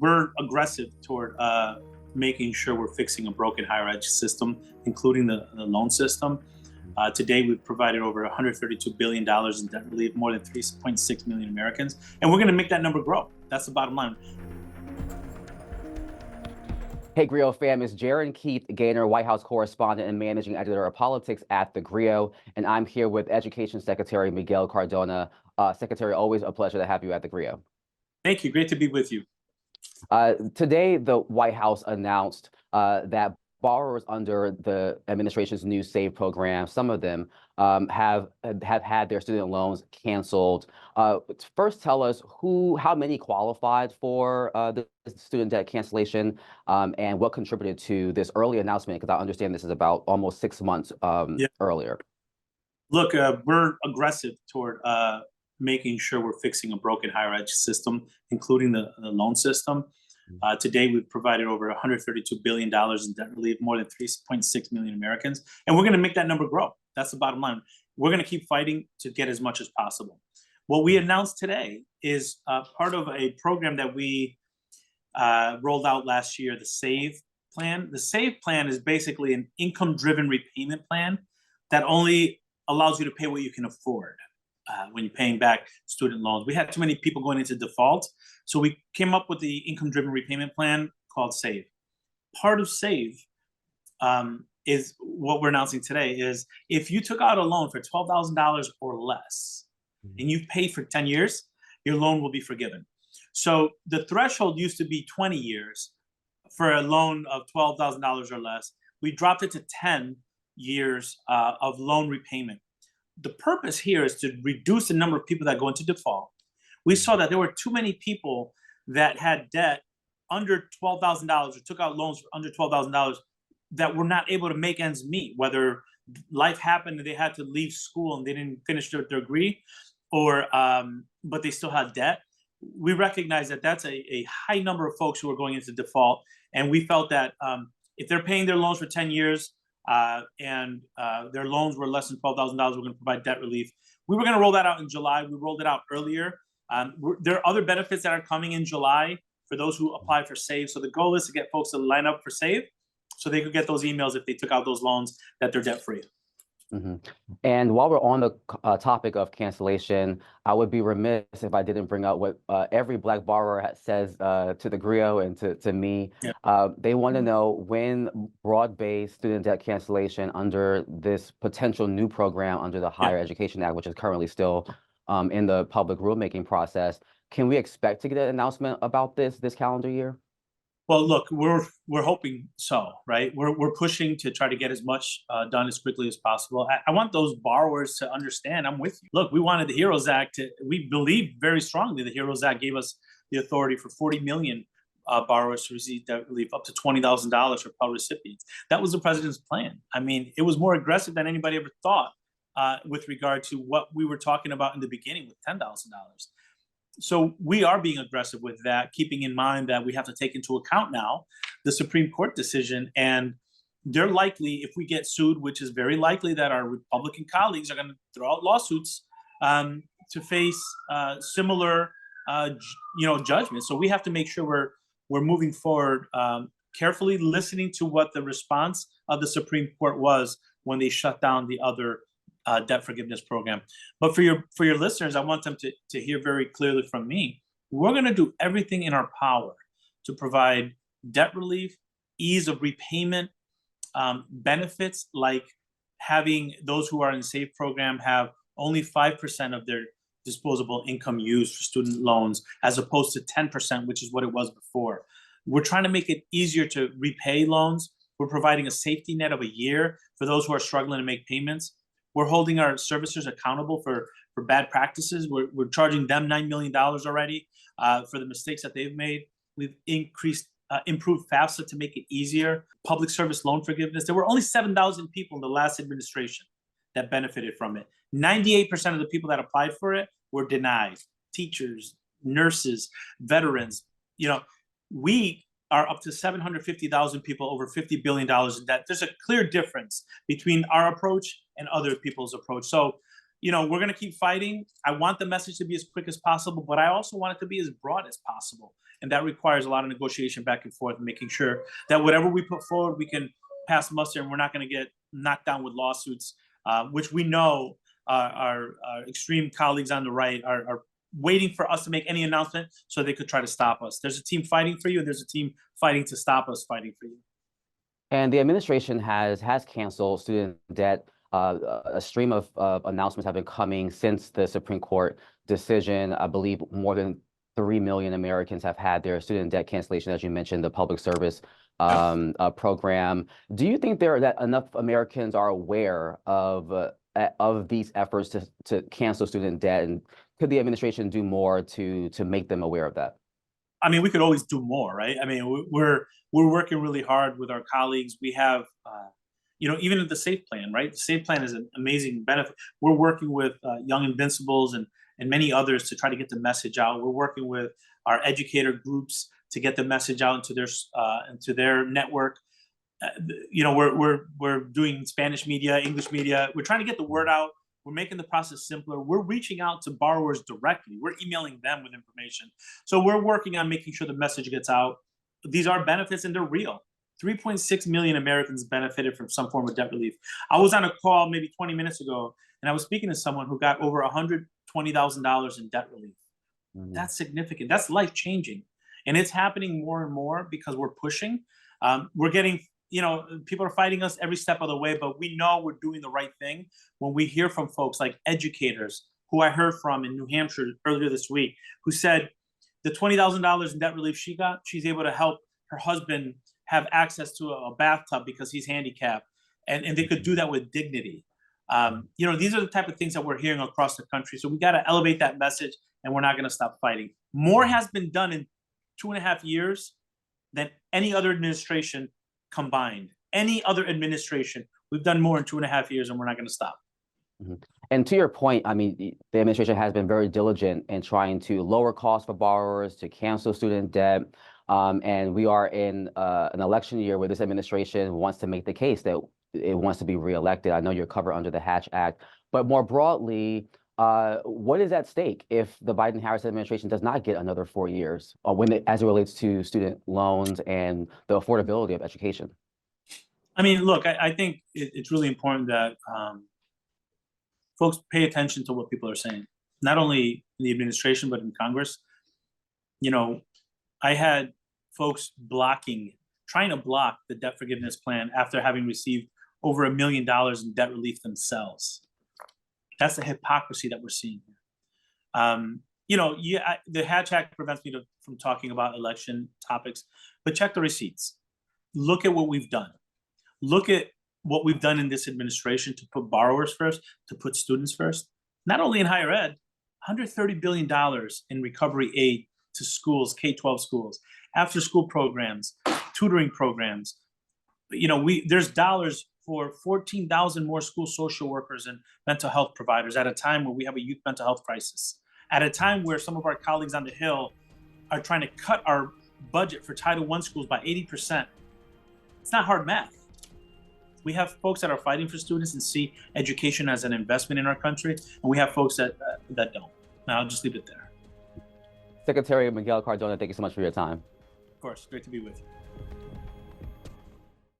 We're aggressive toward making sure we're fixing a broken higher ed system, including the loan system. Today, we've provided over $132 billion in debt relief, more than 3.6 million Americans, and we're going to make that number grow. That's the bottom line. Hey, GRIO fam, it's Gerren Keith Gaynor, White House correspondent and managing editor of politics at theGrio, and I'm here with Education Secretary Miguel Cardona. Secretary, always a pleasure to have you at theGrio. Thank you. Great to be with you. Today, the White House announced that borrowers under the administration's new SAVE program, some of them have had their student loans canceled. First, tell us how many qualified for the student debt cancellation and what contributed to this early announcement, because I understand this is about almost 6 months earlier. Look, we're aggressive toward making sure we're fixing a broken higher ed system, including the loan system. Today, we've provided over $132 billion in debt relief, more than 3.6 million Americans, and we're going to make that number grow. That's the bottom line. We're going to keep fighting to get as much as possible. What we announced today is part of a program that we rolled out last year, the SAVE plan. The SAVE plan is basically an income-driven repayment plan that only allows you to pay what you can afford when you're paying back student loans. We had too many people going into default, so we came up with the income-driven repayment plan called SAVE. Part of SAVE is what we're announcing today is if you took out a loan for $12,000 or less and you've paid for 10 years, your loan will be forgiven. So the threshold used to be 20 years for a loan of $12,000 or less. We dropped it to 10 years of loan repayment. The purpose here is to reduce the number of people that go into default. We saw that there were too many people that had debt under $12,000 or took out loans for under $12,000 that were not able to make ends meet, whether life happened and they had to leave school and they didn't finish their degree, or but they still had debt. We recognize that that's a high number of folks who are going into default, and we felt that if they're paying their loans for 10 years, and their loans were less than $12,000, we're going to provide debt relief. We were going to roll that out in July. We rolled it out earlier. There are other benefits that are coming in July for those who apply for SAVE. So the goal is to get folks to line up for SAVE so they could get those emails if they took out those loans that they're debt-free. And while we're on the topic of cancellation, I would be remiss if I didn't bring up what every Black borrower says to theGrio and to me. They want to know when broad-based student debt cancellation under this potential new program under the Higher Education Act, which is currently still in the public rulemaking process, can we expect to get an announcement about this calendar year? Well, look, we're hoping so, right? We're pushing to try to get as much done as quickly as possible. I want those borrowers to understand. I'm with you. Look, we wanted the HEROES Act. We believe very strongly the HEROES Act gave us the authority for 40 million borrowers to receive debt relief, up to $20,000 for Pell recipients. That was the president's plan. I mean, it was more aggressive than anybody ever thought with regard to what we were talking about in the beginning with $10,000. So we are being aggressive with that, keeping in mind that we have to take into account now the Supreme Court decision. And they're likely, if we get sued, which is very likely that our Republican colleagues are going to throw out lawsuits to face similar judgments. So we have to make sure we're moving forward carefully, listening to what the response of the Supreme Court was when they shut down the other debt forgiveness program. But for your listeners, I want them to hear very clearly from me. We're going to do everything in our power to provide debt relief, ease of repayment, benefits like having those who are in the SAVE program have only 5% of their disposable income used for student loans, as opposed to 10%, which is what it was before. We're trying to make it easier to repay loans. We're providing a safety net of a year for those who are struggling to make payments. We're holding our servicers accountable for bad practices. We're charging them $9 million already for the mistakes that they've made. We've improved FAFSA to make it easier. Public service loan forgiveness. There were only 7,000 people in the last administration that benefited from it. 98% of the people that applied for it were denied. Teachers, nurses, veterans. We are up to 750,000 people, over $50 billion in debt. There's a clear difference between our approach and other people's approach. So you know, we're going to keep fighting. I want the message to be as quick as possible, but I also want it to be as broad as possible. And that requires a lot of negotiation back and forth, and making sure that whatever we put forward, we can pass muster, and we're not going to get knocked down with lawsuits, which we know our extreme colleagues on the right are waiting for us to make any announcement so they could try to stop us. There's a team fighting for you, and there's a team fighting to stop us fighting for you. And the administration has canceled student debt. A stream of announcements have been coming since the Supreme Court decision. I believe more than 3 million Americans have had their student debt cancellation, as you mentioned, the public service program. Do you think that enough Americans are aware of these efforts to cancel student debt, and could the administration do more to make them aware of that? I mean, we could always do more, right? I mean, we're working really hard with our colleagues. We have, you know, even the SAFE plan, right? The SAFE plan is an amazing benefit. We're working with Young Invincibles and many others to try to get the message out. We're working with our educator groups to get the message out into their network. You know, we're doing Spanish media, English media. We're trying to get the word out. We're making the process simpler. We're reaching out to borrowers directly. We're emailing them with information. So we're working on making sure the message gets out. These are benefits, and they're real. 3.6 million Americans benefited from some form of debt relief. I was on a call maybe 20 minutes ago, and I was speaking to someone who got over $120,000 in debt relief. That's significant. That's life-changing. And it's happening more and more because we're pushing. We're getting, you know, people are fighting us every step of the way, but we know we're doing the right thing when we hear from folks like educators, who I heard from in New Hampshire earlier this week, who said the $20,000 in debt relief she got, she's able to help her husband have access to a bathtub because he's handicapped, and they could do that with dignity. You know, these are the type of things that we're hearing across the country. So we got to elevate that message, and we're not going to stop fighting. More has been done in 2.5 years than any other administration combined. Any other administration, we've done more in 2.5 years, and we're not going to stop. And to your point, I mean, the administration has been very diligent in trying to lower costs for borrowers, to cancel student debt. And we are in an election year where this administration wants to make the case that it wants to be reelected. I know you're covered under the Hatch Act, but more broadly, what is at stake if the Biden-Harris administration does not get another 4 years, as it relates to student loans and the affordability of education? I mean, look, I think it's really important that folks pay attention to what people are saying, not only in the administration, but in Congress. You know, I had folks trying to block the debt forgiveness plan after having received over $1 million in debt relief themselves. That's the hypocrisy that we're seeing here. You know, the Hatch Act prevents me from talking about election topics, but check the receipts. Look at what we've done. Look at what we've done in this administration to put borrowers first, to put students first. Not only in higher ed, $130 billion in recovery aid to schools, K-12 schools, after school programs, tutoring programs. You know, there's dollars for 14,000 more school social workers and mental health providers at a time where we have a youth mental health crisis, at a time where some of our colleagues on the Hill are trying to cut our budget for Title I schools by 80%. It's not hard math. We have folks that are fighting for students and see education as an investment in our country, and we have folks that don't. Now, I'll just leave it there. Secretary Miguel Cardona, thank you so much for your time. Of course, great to be with you.